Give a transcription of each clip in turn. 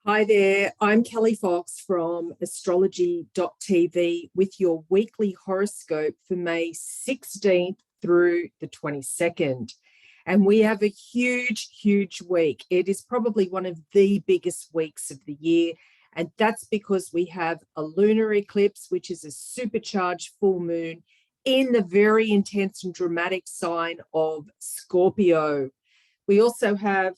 Hi there, I'm Kelli Fox from astrology.tv with your weekly horoscope for May 16th through the 22nd. And we have a huge week. It is probably one of the biggest weeks of the year. And that's because we have a lunar eclipse, which is a supercharged full moon in the very intense and dramatic sign of Scorpio. We also have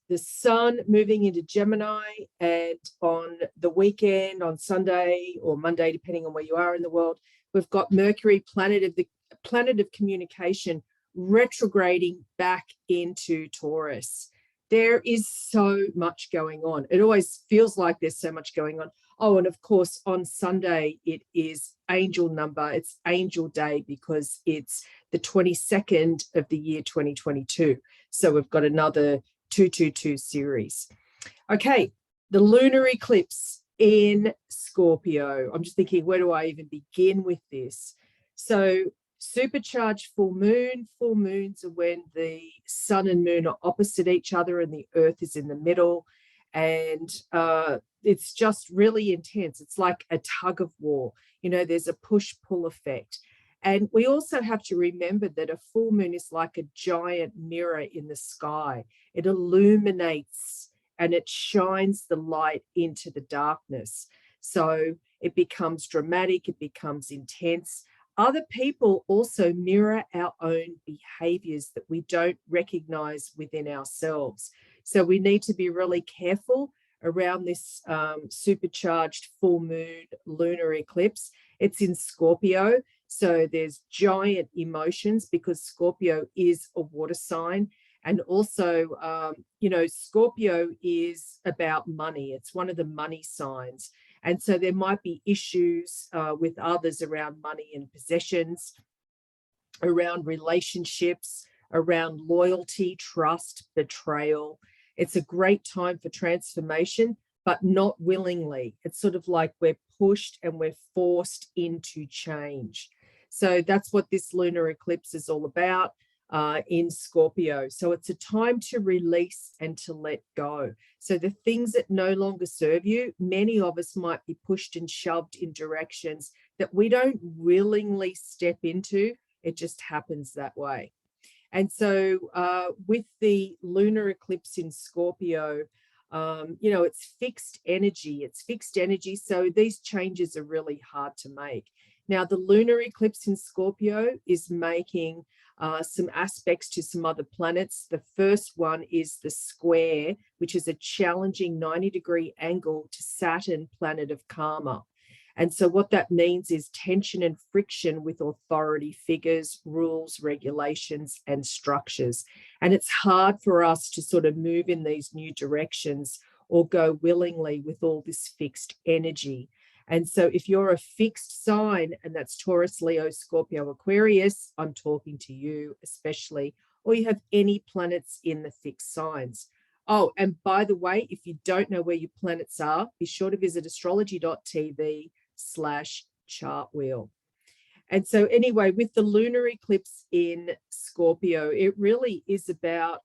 the sun moving into Gemini, and on the weekend, on Sunday or Monday, depending on where you are in the world, we've got Mercury, planet of communication, retrograding back into Taurus. There is so much going on. It always feels like there's so much going on. Oh, and of course, on Sunday, it is angel number. It's angel day because it's the 22nd of the year 2022. So we've got another 222 series. Okay, the lunar eclipse in Scorpio. I'm just thinking, where do I even begin with this? So supercharged full moon. Full moons are when the sun and moon are opposite each other and the earth is in the middle. And it's just really intense. It's like a tug of war. You know, there's a push-pull effect. And we also have to remember that a full moon is like a giant mirror in the sky. It illuminates and it shines the light into the darkness. So it becomes dramatic, it becomes intense. Other people also mirror our own behaviors that we don't recognize within ourselves. So we need to be really careful around this supercharged full moon lunar eclipse. It's in Scorpio. So there's giant emotions because Scorpio is a water sign. And also, Scorpio is about money. It's one of the money signs. And so there might be issues with others around money and possessions, around relationships, around loyalty, trust, betrayal. It's a great time for transformation, but not willingly. It's sort of like we're pushed and we're forced into change. So that's what this lunar eclipse is all about in Scorpio. So it's a time to release and to let go. So the things that no longer serve you, many of us might be pushed and shoved in directions that we don't willingly step into. It just happens that way. And so with the lunar eclipse in Scorpio, it's fixed energy. It's fixed energy. So these changes are really hard to make. Now, the lunar eclipse in Scorpio is making some aspects to some other planets. The first one is the square, which is a challenging 90-degree angle to Saturn, planet of karma. And so what that means is tension and friction with authority figures, rules, regulations, and structures. And it's hard for us to sort of move in these new directions or go willingly with all this fixed energy. And so if you're a fixed sign, and that's Taurus, Leo, Scorpio, Aquarius, I'm talking to you especially, or you have any planets in the fixed signs. Oh, and by the way, if you don't know where your planets are, be sure to visit astrology.tv/chart wheel. And so anyway, with the lunar eclipse in Scorpio, it really is about,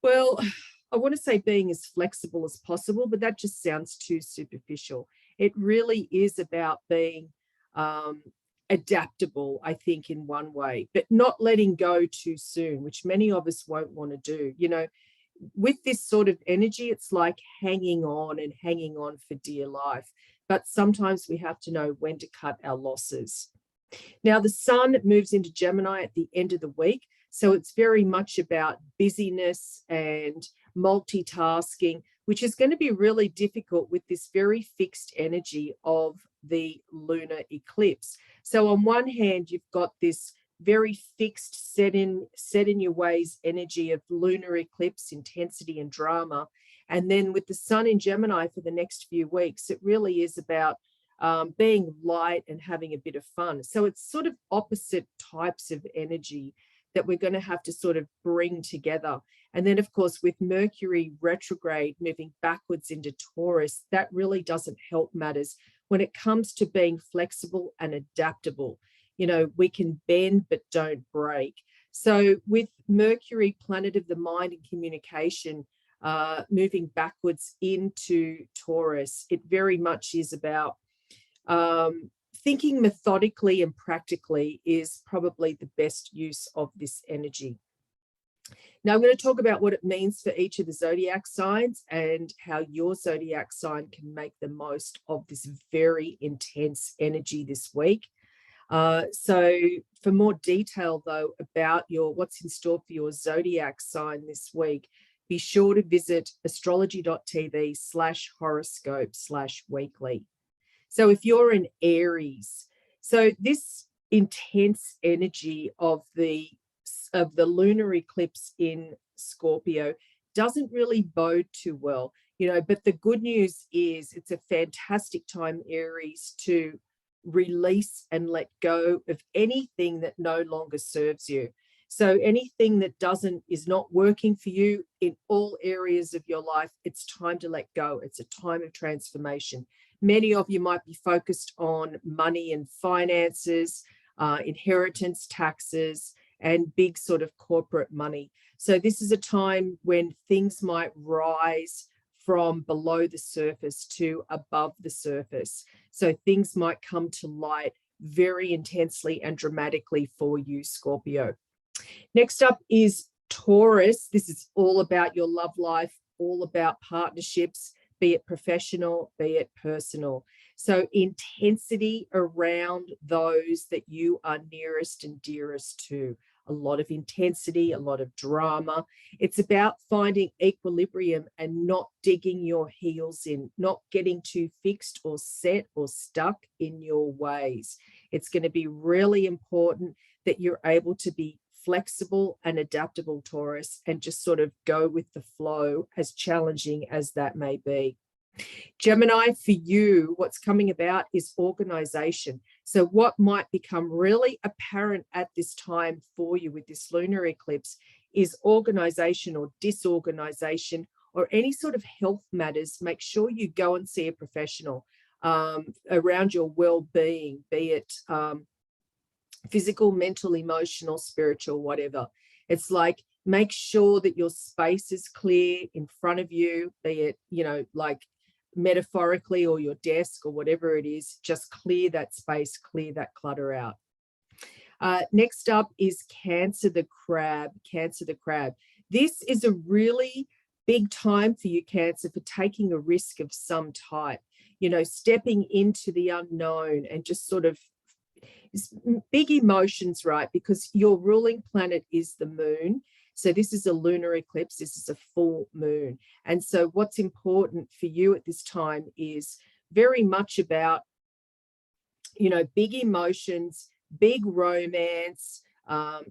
well, I want to say being as flexible as possible, but that just sounds too superficial. It really is about being adaptable, I think, in one way, but not letting go too soon, which many of us won't want to do. You know, with this sort of energy, it's like hanging on and hanging on for dear life. But sometimes we have to know when to cut our losses. Now, the sun moves into Gemini at the end of the week. So it's very much about busyness and multitasking, which is going to be really difficult with this very fixed energy of the lunar eclipse. So on one hand, you've got this very fixed, set in your ways energy of lunar eclipse, intensity and drama. And then with the sun in Gemini for the next few weeks, it really is about being light and having a bit of fun. So it's sort of opposite types of energy that we're going to have to sort of bring together. And then, of course, with Mercury retrograde moving backwards into Taurus, that really doesn't help matters when it comes to being flexible and adaptable. You know, we can bend but don't break. So with Mercury, planet of the mind and communication, moving backwards into Taurus. It very much is about thinking methodically and practically is probably the best use of this energy. Now, I'm going to talk about what it means for each of the zodiac signs and how your zodiac sign can make the most of this very intense energy this week. So for more detail, though, about what's in store for your zodiac sign this week, be sure to visit astrology.tv/horoscope/weekly. So if you're an Aries, so this intense energy of the lunar eclipse in Scorpio doesn't really bode too well, but the good news is it's a fantastic time, Aries, to release and let go of anything that no longer serves you. So anything that is not working for you in all areas of your life, it's time to let go. It's a time of transformation. Many of you might be focused on money and finances, inheritance taxes, and big sort of corporate money. So this is a time when things might rise from below the surface to above the surface. So things might come to light very intensely and dramatically for you, Scorpio. Next up is Taurus. This is all about your love life, all about partnerships, be it professional, be it personal. So intensity around those that you are nearest and dearest to. A lot of intensity, a lot of drama. It's about finding equilibrium and not digging your heels in, not getting too fixed or set or stuck in your ways. It's going to be really important that you're able to be flexible and adaptable, Taurus, and just sort of go with the flow, as challenging as that may be. Gemini, for you, what's coming about is organization. So what might become really apparent at this time for you with this lunar eclipse is organization or disorganization or any sort of health matters. Make sure you go and see a professional around your well-being, be it physical, mental, emotional, spiritual, whatever. It's like, make sure that your space is clear in front of you, be it, like metaphorically, or your desk or whatever it is. Just clear that space, clear that clutter out. Next up is Cancer the Crab. Cancer the Crab. This is a really big time for you, Cancer, for taking a risk of some type, stepping into the unknown and just sort of big emotions, right? Because your ruling planet is the moon. So this is a lunar eclipse. This is a full moon. And so what's important for you at this time is very much about, big emotions, big romance,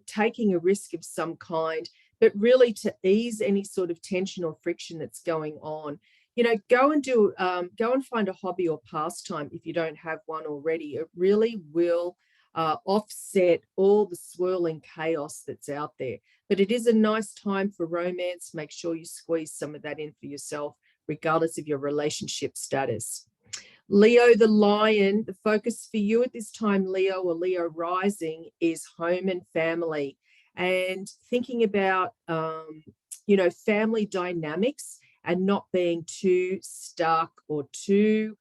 taking a risk of some kind, but really to ease any sort of tension or friction that's going on. Go and find a hobby or pastime if you don't have one already. It really will offset all the swirling chaos that's out there. But it is a nice time for romance. Make sure you squeeze some of that in for yourself, regardless of your relationship status. Leo the Lion, the focus for you at this time, Leo or Leo rising, is home and family, and thinking about, family dynamics and not being too stuck or too,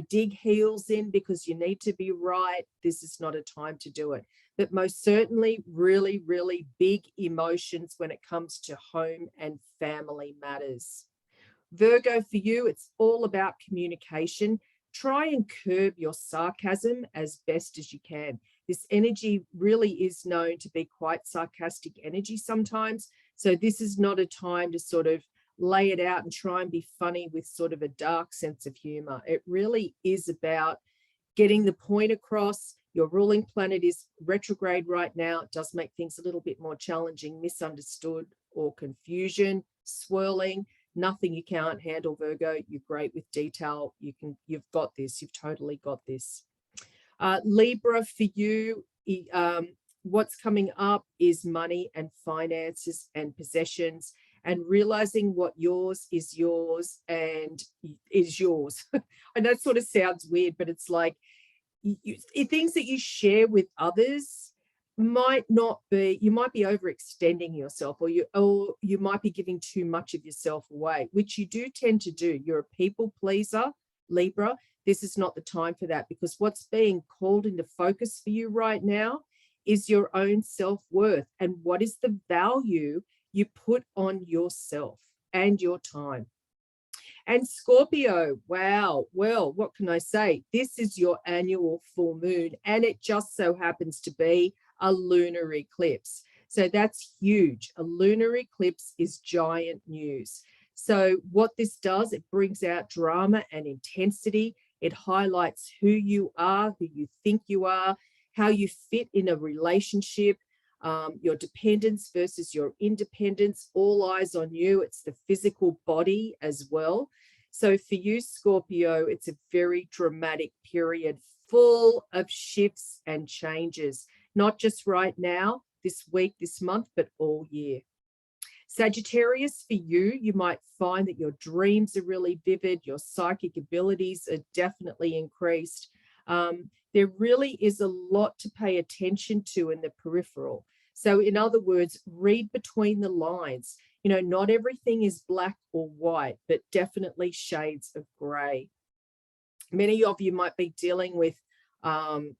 dig heels in because you need to be right. This is not a time to do it. But most certainly really, really big emotions when it comes to home and family matters. Virgo, for you, it's all about communication. Try and curb your sarcasm as best as you can. This energy really is known to be quite sarcastic energy sometimes. So this is not a time to sort of lay it out and try and be funny with sort of a dark sense of humor. It really is about getting the point across. Your ruling planet is retrograde right now. It does make things a little bit more challenging, misunderstood, or confusion, swirling. Nothing you can't handle, Virgo. You're great with detail. You've got this. You've totally got this. Libra, for you, what's coming up is money and finances and possessions, and realizing what yours is yours and is yours. And that sort of sounds weird, but it's like things that you share with others might not be, you might be overextending yourself, or you might be giving too much of yourself away, which you do tend to do. You're a people pleaser, Libra. This is not the time for that, because what's being called into focus for you right now is your own self-worth and what is the value you put on yourself and your time. And Scorpio, wow, well, what can I say? This is your annual full moon, and it just so happens to be a lunar eclipse. So that's huge. A lunar eclipse is giant news. So what this does, it brings out drama and intensity. It highlights who you are, who you think you are, how you fit in a relationship, your dependence versus your independence, all eyes on you. It's the physical body as well. So for you, Scorpio, it's a very dramatic period full of shifts and changes, not just right now, this week, this month, but all year. Sagittarius, for you, you might find that your dreams are really vivid, your psychic abilities are definitely increased. There really is a lot to pay attention to in the peripheral. So in other words, read between the lines. You know, not everything is black or white, but definitely shades of gray. Many of you might be dealing with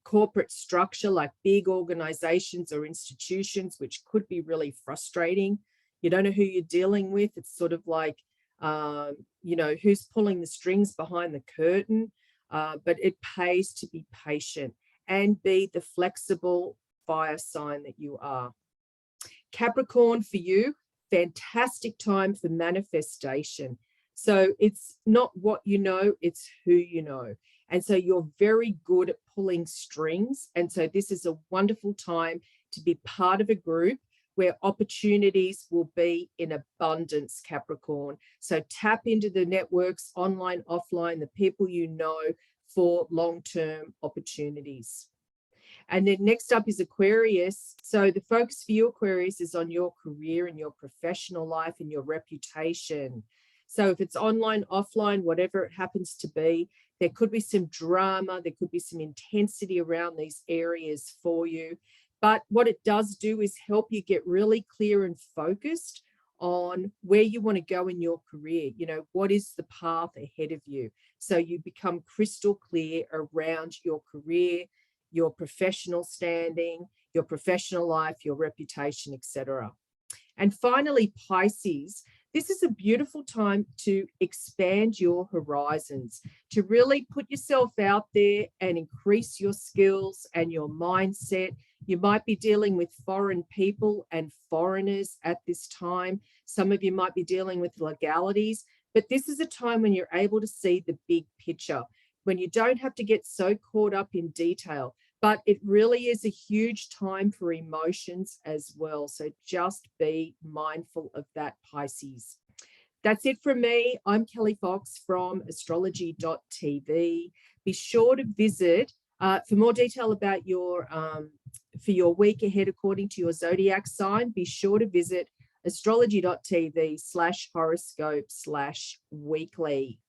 corporate structure, like big organizations or institutions, which could be really frustrating. You don't know who you're dealing with. It's sort of like, you know, who's pulling the strings behind the curtain. But it pays to be patient and be the flexible fire sign that you are. Capricorn, for you, fantastic time for manifestation. So it's not what you know, it's who you know. And so you're very good at pulling strings. And so this is a wonderful time to be part of a group where opportunities will be in abundance, Capricorn. So tap into the networks, online, offline, the people you know, for long-term opportunities. And then next up is Aquarius. So the focus for you, Aquarius, is on your career and your professional life and your reputation. So if it's online, offline, whatever it happens to be, there could be some drama, there could be some intensity around these areas for you. But what it does do is help you get really clear and focused on where you want to go in your career. You know, what is the path ahead of you? So you become crystal clear around your career, your professional standing, your professional life, your reputation, etc. And finally, Pisces. This is a beautiful time to expand your horizons, to really put yourself out there and increase your skills and your mindset. You might be dealing with foreign people and foreigners at this time. Some of you might be dealing with legalities, but this is a time when you're able to see the big picture, when you don't have to get so caught up in detail. But it really is a huge time for emotions as well. So just be mindful of that, Pisces. That's it from me. I'm Kelli Fox from astrology.tv. Be sure to visit for more detail about your for your week ahead according to your zodiac sign. Be sure to visit astrology.tv/horoscope/weekly.